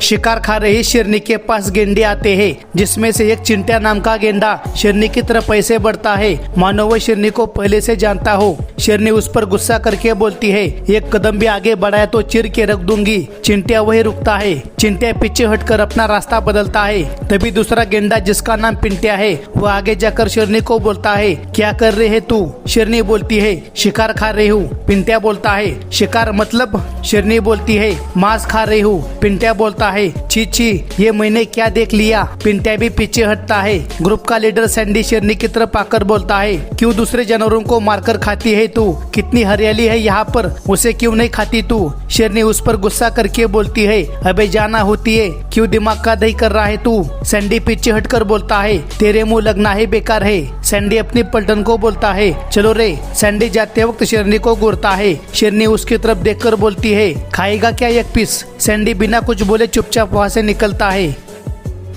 शिकार खा रही शेरनी के पास गेंडे आते हैं, जिसमें से एक चिंट्या नाम का गेंडा शेरनी की तरफ ऐसे बढ़ता है मानो वह शेरनी को पहले से जानता हो। शेरनी उस पर गुस्सा करके बोलती है, एक कदम भी आगे बढ़ाया तो चीर के रख दूंगी। चिंट्या वही रुकता है। चिंट्या पीछे हटकर अपना रास्ता बदलता है। तभी दूसरा गेंडा जिसका नाम पिंट्या है वह आगे जाकर शेरनी को बोलता है, क्या कर रहे है तू? शेरनी बोलती है, शिकार खा रही हूँ। पिंट्या बोलता है, शिकार मतलब? शेरनी बोलती है, मांस खा रही हूँ। पिंट्या बोलता है, छी छी, ये मैंने क्या देख लिया। पिंट्या भी पीछे हटता है। ग्रुप का लीडर सैंडी शेरनी की तरफ आकर बोलता है, क्यों दूसरे जानवरों को मारकर खाती है तू? कितनी हरियाली है यहाँ पर, उसे क्यों नहीं खाती तू? शेरनी उस पर गुस्सा करके बोलती है, अबे जाना होती है, क्यों दिमाग का दही कर रहा है तू? सैंडी पीछे हटकर बोलता है, तेरे मुंह लगना ही बेकार है। सैंडी अपनी पलटन को बोलता है, चलो रे। सैंडी जाते वक्त शेरनी को घूरता है। शेरनी उसकी तरफ देखकर बोलती है, खाएगा क्या एक पीस? सैंडी बिना कुछ बोले चुपचाप वहाँ से निकलता है।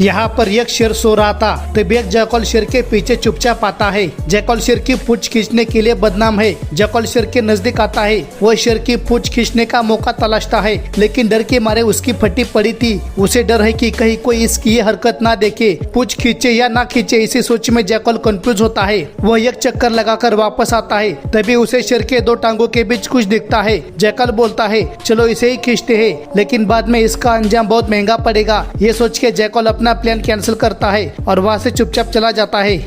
यहाँ पर एक शेर सो रहा था, तभी एक जैकल शेर के पीछे चुपचाप आता है। जैकल शेर की पूंछ खींचने के लिए बदनाम है। जैकल शेर के नजदीक आता है। वह शेर की पूंछ खींचने का मौका तलाशता है, लेकिन डर के मारे उसकी फटी पड़ी थी। उसे डर है कि कहीं कोई इसकी ये हरकत ना देखे, पूंछ खींचे या ना खींचे, इसी सोच में जैकल कंफ्यूज होता है। वह एक चक्कर लगाकर वापस आता है। तभी उसे शेर के दो टांगों के बीच कुछ दिखता है। जैकल बोलता है, चलो इसे ही खींचते हैं, लेकिन बाद में इसका अंजाम बहुत महंगा पड़ेगा। ये सोच के जैकल अपना प्लान कैंसिल करता है और वहां से चुपचाप चला जाता है।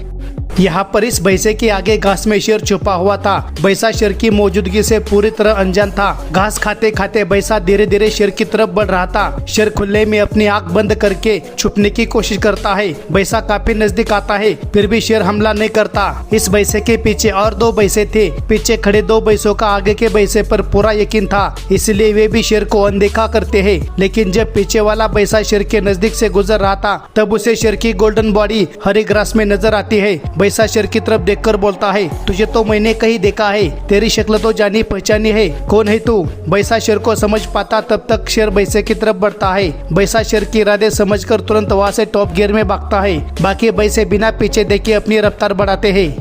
यहाँ पर इस भैंसे के आगे घास में शेर छुपा हुआ था। भैंसा शेर की मौजूदगी से पूरी तरह अनजान था। घास खाते खाते भैंसा धीरे धीरे शेर की तरफ बढ़ रहा था। शेर खुले में अपनी आंख बंद करके छुपने की कोशिश करता है। भैंसा काफी नजदीक आता है, फिर भी शेर हमला नहीं करता। इस भैंसे के पीछे और दो भैंसे थे। पीछे खड़े दो भैंसों का आगे के भैंसे पर पूरा यकीन था, इसलिए वे भी शेर को अनदेखा करते हैं। लेकिन जब पीछे वाला भैंसा शेर के नजदीक से गुजर रहा था, तब उसे शेर की गोल्डन बॉडी हरी ग्रास में नजर आती है। भैंसा शेर की तरफ देखकर बोलता है, तुझे तो मैंने कहीं देखा है, तेरी शक्ल तो जानी पहचानी है, कौन है तू? भैंसा शेर को समझ पाता तब तक शेर भैंसे की तरफ बढ़ता है। भैंसा शेर की इरादे समझकर तुरंत वहां से टॉप गियर में भागता है। बाकी भैंसे बिना पीछे देखे अपनी रफ्तार बढ़ाते हैं।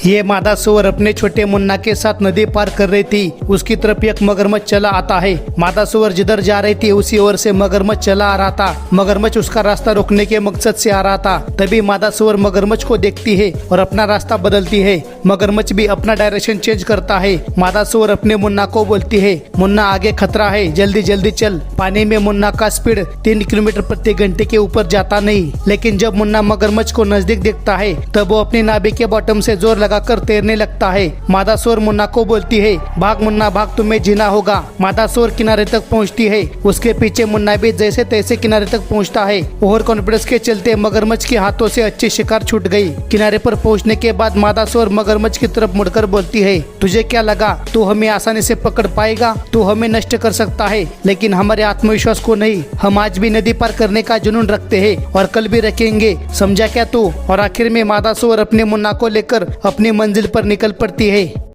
ये मादा सुअर अपने छोटे मुन्ना के साथ नदी पार कर रही थी। उसकी तरफ एक मगरमच्छ चला आता है। मादा सुअर जिधर जा रही थी उसी ओर से मगरमच्छ चला आ रहा था। मगरमच्छ उसका रास्ता रोकने के मकसद से आ रहा था। तभी मादा सुअर मगरमच्छ को देखती है और अपना रास्ता बदलती है। मगरमच्छ भी अपना डायरेक्शन चेंज करता है। मादा सुअर अपने मुन्ना को बोलती है, मुन्ना आगे खतरा है, जल्दी जल्दी चल। पानी में मुन्ना का स्पीड 3 किलोमीटर प्रति घंटे के ऊपर जाता नहीं, लेकिन जब मुन्ना मगरमच्छ को नजदीक देखता है तब वो अपनी नाभि के बॉटम से जोर लगाकर तैरने लगता है। मादा सुअर मुन्ना को बोलती है, भाग मुन्ना भाग, तुम्हें जीना होगा। मादा सुअर किनारे तक पहुंचती है। उसके पीछे मुन्ना भी जैसे तैसे किनारे तक पहुंचता है। ओवर कॉन्फिडेंस के चलते मगरमच्छ के हाथों से अच्छी शिकार छूट गई। किनारे पर पहुंचने के बाद मादा सुअर मगरमच्छ की तरफ मुड़कर बोलती है, तुझे क्या लगा तू हमें आसानी से पकड़ पाएगा? तू हमें नष्ट कर सकता है, लेकिन हमारे आत्मविश्वास को नहीं। हम आज भी नदी पार करने का जुनून रखते हैं और कल भी रखेंगे, समझा क्या तू? और आखिर में मादा सुअर अपने मुन्ना को लेकर अपनी मंजिल पर निकल पड़ती है।